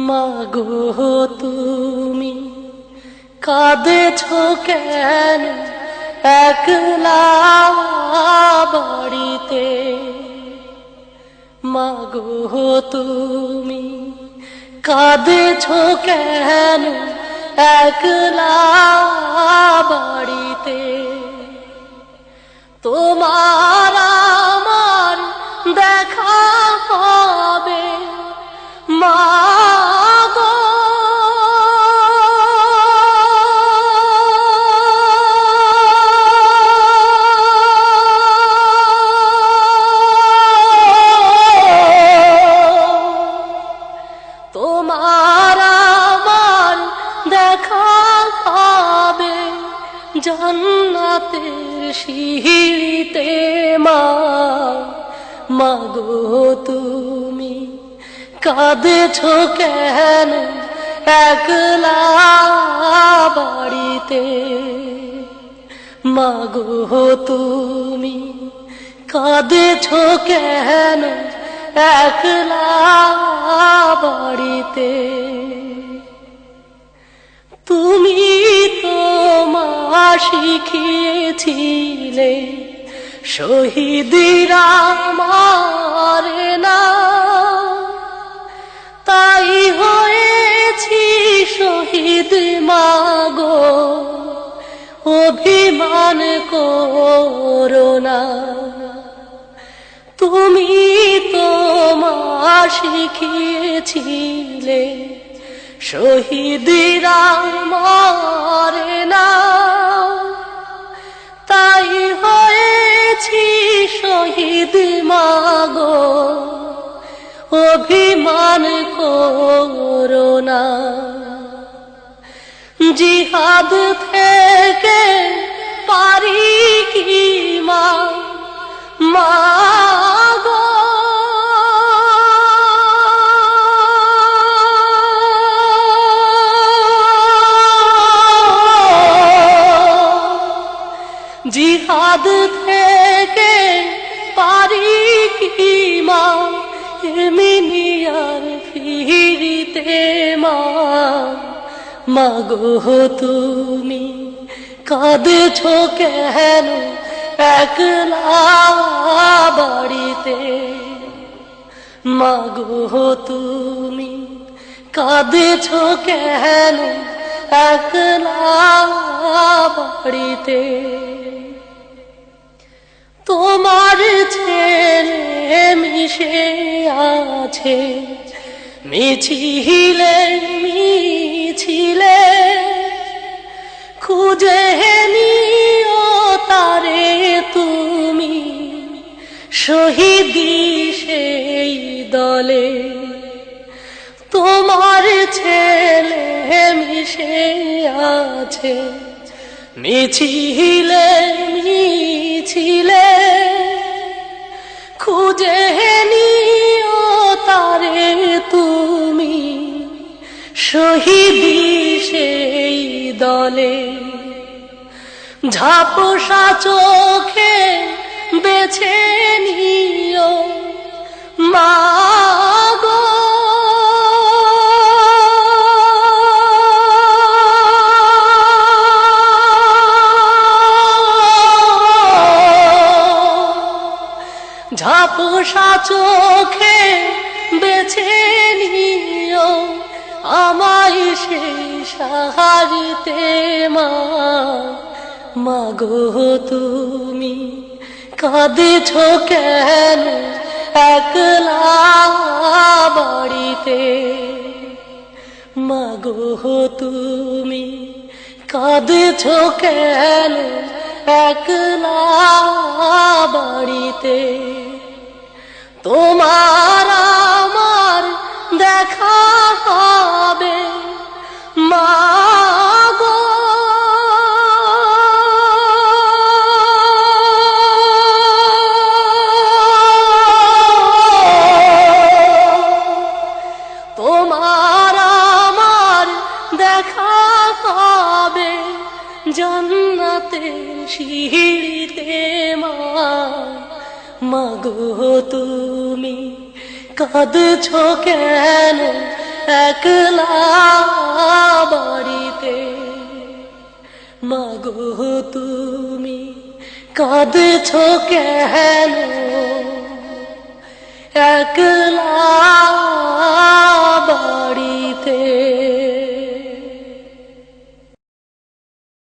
মাগো তুমি কাঁদেছো কেন একলা বাড়িতে? মাগো তুমি কাঁদেছো কেন একলা বাড়িতে? তোমার আমার দেখা হবে মাগো, তোমার আমার দেখা হবে জান্নাতের সিঁড়িতে। মাগো তুমি কাঁদেছো কেন একলা বাড়িতে? মাগো তুমি কাঁদেছো কেন একলা বাড়িতে? তুমি তো মা শিখিয়েছিলে শহীদিরা মারে না, তাই হয়েছি শহীদ মাগো, অভিমান করো না। তুমি তো মা শিখিয়েছিলে শহীদিরা মারে না, তাই হয়েছি শহীদ মাগো, অভিমান করো না। জিহাদ থেকে পারি কি মা মাগো, জিহাদ থেকে পারি কি মা এমনিয়ার ফিরিতে? মাগো তুমি কাঁদেছো কেন একলা বাড়িতে? মাগো তুমি কাঁদেছো কেন একলা বাড়িতে? তোমার ছেলে মিশে আছে মিছিলে মিছিলে, খুঁজে নিও তারে তুমি শহীদি সেই দলে। তোমার ছেলে মিশে আছে মিছিলে মিছিলে, খুঁজে নিও তারে তুমি শহীদি সেই দলে। ঝাপসা চোখে বেছে নিও মাগো, ঝাপসা চোখে বেছে নিও আমায় সেই সাহারিতে। মাগো তুমি কাঁদেছো কেন একলা বাড়িতে? মাগো তুমি কাঁদেছো কেন একলা বাড়িতে? তোমার আমার দেখা হবে মাগো, তোমার আমার দেখা হবে জান্নাতের সিঁড়িতে। মাগো তুমি কাঁদছো কেন একলা বাড়িতে। মাগো তুমি কাঁদছো কেন একলা